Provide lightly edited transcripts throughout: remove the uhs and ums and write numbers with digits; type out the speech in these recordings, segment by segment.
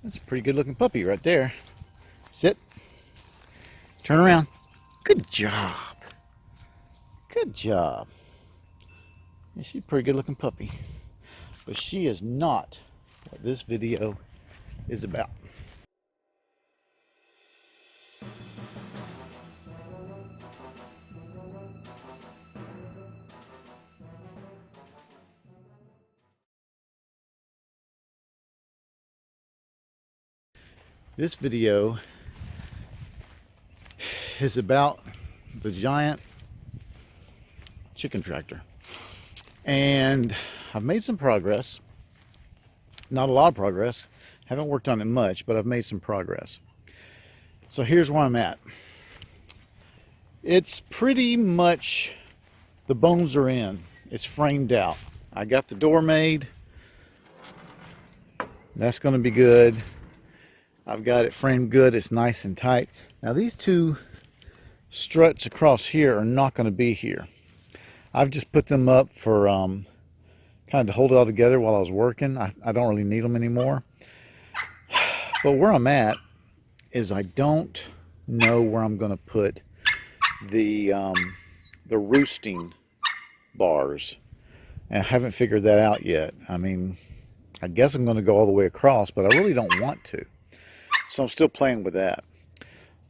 That's a pretty good looking puppy right there. Sit. Turn around. Good job. Good job. Yeah, she's a pretty good looking puppy. But she is not what this video is about. This video is about the giant chicken tractor. And I've made some progress. Not a lot of progress. Haven't worked on it much, but I've made some progress. So here's where I'm at. It's pretty much, the bones are in. It's framed out. I got the door made. That's going to be good. I've got it framed good. It's nice and tight. Now these two struts across here are not going to be here. I've just put them up for kind of to hold it all together while I was working. I don't really need them anymore. But where I'm at is I don't know where I'm going to put the roosting bars, and I haven't figured that out yet. I mean, I guess I'm going to go all the way across, but I really don't want to. So I'm still playing with that.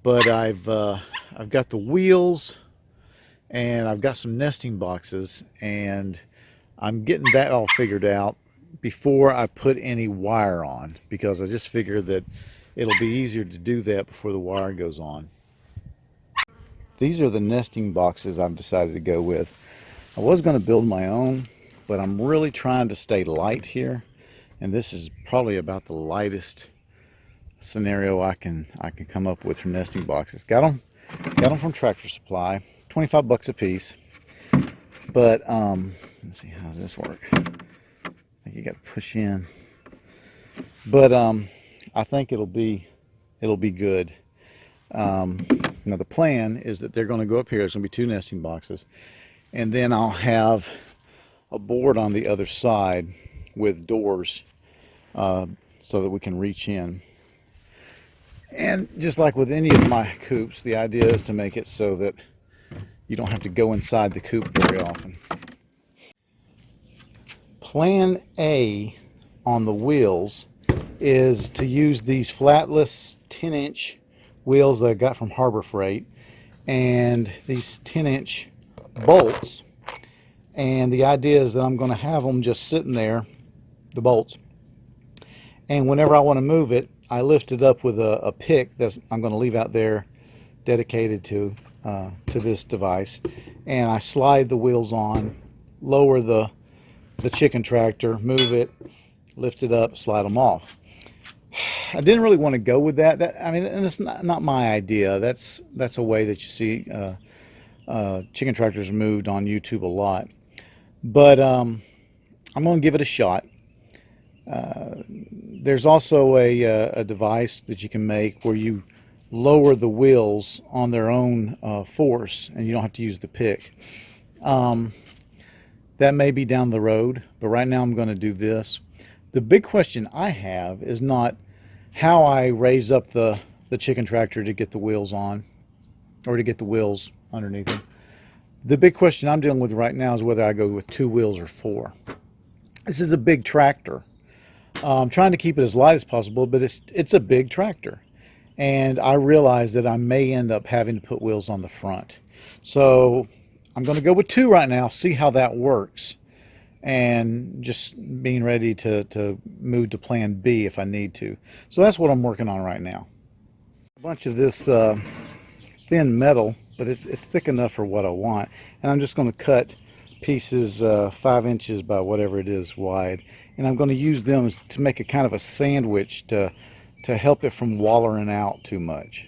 But I've got the wheels, and I've got some nesting boxes, and I'm getting that all figured out before I put any wire on, because I just figure that it'll be easier to do that before the wire goes on. These are the nesting boxes I've decided to go with. I was going to build my own, but I'm really trying to stay light here, and this is probably about the lightest scenario I can come up with for nesting boxes. Got them from Tractor Supply, 25 bucks a piece. But let's see, how does this work? I think you got to push in. But I think it'll be good. Now the plan is that they're going to go up here. There's going to be 2 nesting boxes, and then I'll have a board on the other side with doors so that we can reach in. And just like with any of my coops, the idea is to make it so that you don't have to go inside the coop very often. Plan A on the wheels is to use these flatless 10-inch wheels that I got from Harbor Freight, and these 10-inch bolts. And the idea is that I'm going to have them just sitting there, the bolts, and whenever I want to move it, I lift it up with a pick that I'm going to leave out there dedicated to this device, and I slide the wheels on, lower the chicken tractor, move it, lift it up, slide them off. I didn't really want to go with that. I mean, and it's not my idea. That's a way that you see chicken tractors moved on YouTube a lot. But I'm going to give it a shot. There's also a device that you can make where you lower the wheels on their own force, and you don't have to use the pick. That may be down the road, but right now I'm going to do this. The big question I have is not how I raise up the chicken tractor to get the wheels on, or to get the wheels underneath them. The big question I'm dealing with right now is whether I go with 2 wheels or 4. This is a big tractor. I'm trying to keep it as light as possible, but it's a big tractor, and I realize that I may end up having to put wheels on the front. So I'm going to go with 2 right now, see how that works, and just being ready to move to plan B if I need to. So that's what I'm working on right now. A bunch of this thin metal, but it's thick enough for what I want, and I'm just going to cut pieces 5 inches by whatever it is wide, and I'm going to use them to make a kind of a sandwich to help it from wallering out too much.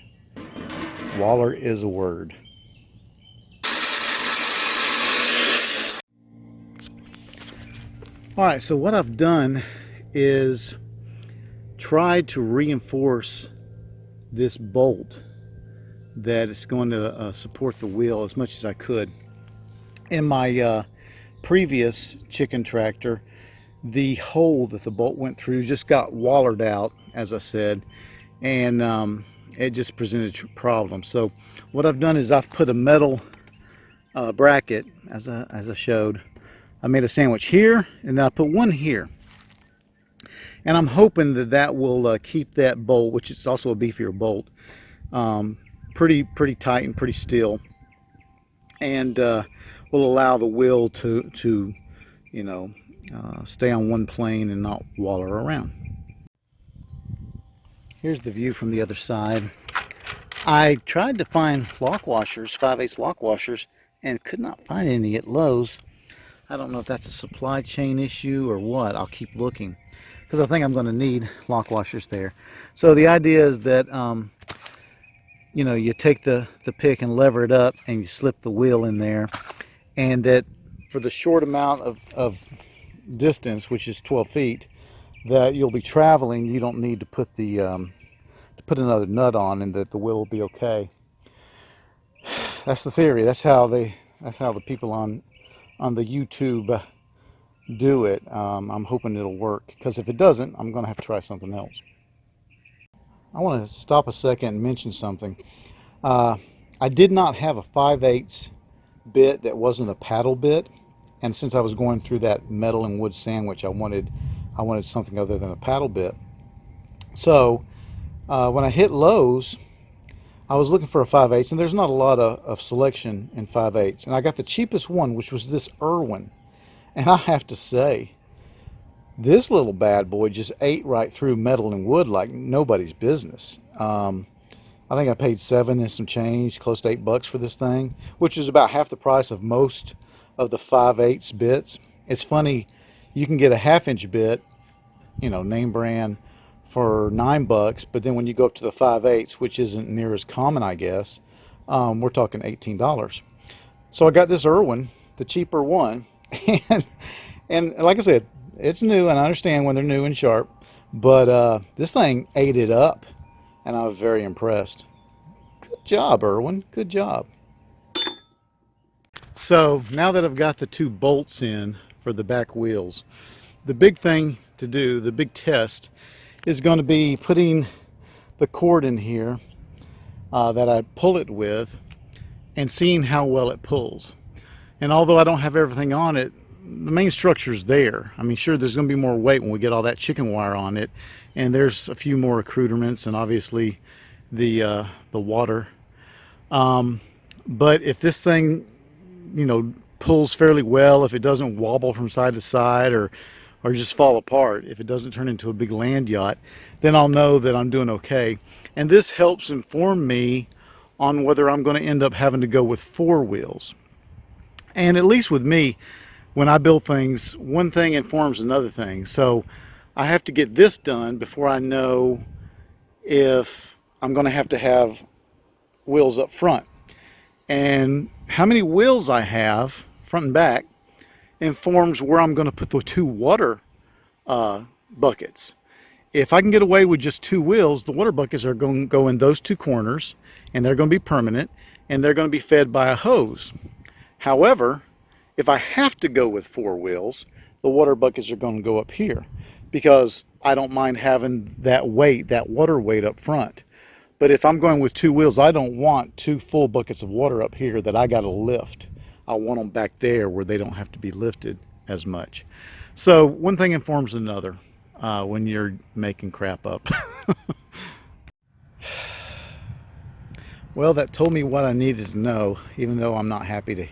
Waller is a word. Alright, so what I've done is tried to reinforce this bolt that is going to support the wheel as much as I could. In my previous chicken tractor, the hole that the bolt went through just got wallered out, as I said, and it just presented problems. So what I've done is I've put a metal bracket, as I showed. I made a sandwich here, and then I put one here. And I'm hoping that that will keep that bolt, which is also a beefier bolt, pretty tight and pretty still, and will allow the wheel to you know, stay on one plane and not waller around. Here's the view from the other side. I tried to find lock washers, 5/8 lock washers, and could not find any at Lowe's. I don't know if that's a supply chain issue or what. I'll keep looking, because I think I'm going to need lock washers there. So the idea is that you know, you take the pick and lever it up and you slip the wheel in there, and that for the short amount of distance, which is 12 feet, that you'll be traveling, you don't need to put the to put another nut on, and that the wheel will be okay. That's the theory. That's how the people on the YouTube do it. I'm hoping it'll work, because if it doesn't, I'm going to have to try something else. I want to stop a second and mention something. I did not have a 5/8 bit that wasn't a paddle bit, and since I was going through that metal and wood sandwich, I wanted something other than a paddle bit. So when I hit Lowe's, I was looking for a 5/8, and there's not a lot of selection in 5/8, and I got the cheapest one, which was this Irwin. And I have to say, this little bad boy just ate right through metal and wood like nobody's business. I think I paid $7 and some change, close to $8 for this thing, which is about half the price of most of the 5/8 bits. It's funny, you can get a 1/2-inch bit, you know, name brand, for $9, but then when you go up to the 5/8, which isn't near as common, I guess, we're talking $18. So I got this Irwin, the cheaper one, and like I said, it's new, and I understand when they're new and sharp, but this thing ate it up, and I was very impressed. Good job, Irwin. Good job. So now that I've got the 2 bolts in for the back wheels, the big thing to do, the big test, is going to be putting the cord in here that I pull it with, and seeing how well it pulls. And although I don't have everything on it, the main structure's there. I mean, sure, there's going to be more weight when we get all that chicken wire on it, and there's a few more accoutrements, and obviously the water. But if this thing, you know, pulls fairly well, if it doesn't wobble from side to side or just fall apart, if it doesn't turn into a big land yacht, then I'll know that I'm doing okay. And this helps inform me on whether I'm going to end up having to go with 4 wheels. And at least with me, when I build things, one thing informs another thing. So I have to get this done before I know if I'm going to have wheels up front. And how many wheels I have, front and back, informs where I'm going to put the 2 water buckets. If I can get away with just 2 wheels, the water buckets are going to go in those 2 corners, and they're going to be permanent, and they're going to be fed by a hose. However, if I have to go with 4 wheels, the water buckets are going to go up here, because I don't mind having that weight, that water weight up front. But if I'm going with 2 wheels, I don't want 2 full buckets of water up here that I got to lift. I want them back there where they don't have to be lifted as much. So one thing informs another when you're making crap up. Well, that told me what I needed to know, even though I'm not happy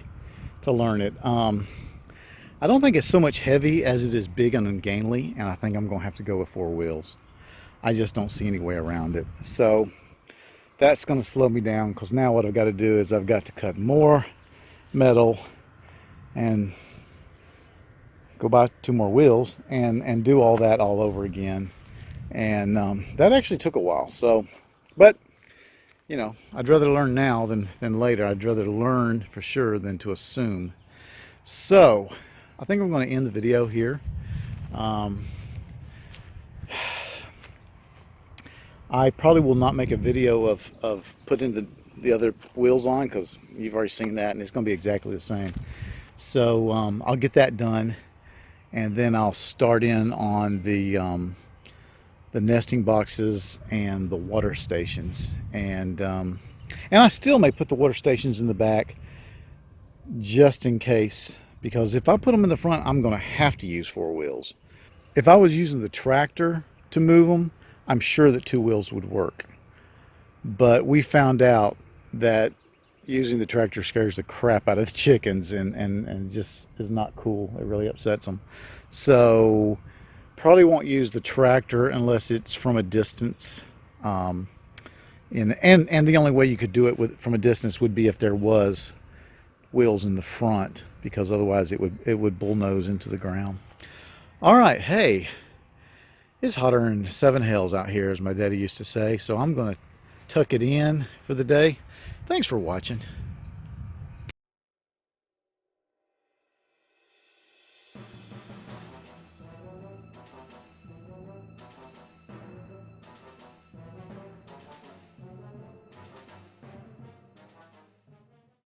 to learn it. I don't think it's so much heavy as it is big and ungainly, and I think I'm going to have to go with 4 wheels. I just don't see any way around it. So that's going to slow me down, because now what I've got to do is I've got to cut more metal and go buy 2 more wheels and do all that all over again. And that actually took a while. So, but you know, I'd rather learn now than later. I'd rather learn for sure than to assume. So I think I'm going to end the video here. I probably will not make a video of putting the other wheels on, because you've already seen that, and it's going to be exactly the same. So I'll get that done, and then I'll start in on the nesting boxes and the water stations. And I still may put the water stations in the back just in case, because if I put them in the front, I'm going to have to use four wheels. If I was using the tractor to move them, I'm sure that two wheels would work. But we found out that using the tractor scares the crap out of the chickens, and just is not cool. It really upsets them. So probably won't use the tractor unless it's from a distance. And the only way you could do it from a distance would be if there was wheels in the front, because otherwise it would bullnose into the ground. All right, hey, it's hotter than seven hells out here, as my daddy used to say. So I'm going to tuck it in for the day. Thanks for watching.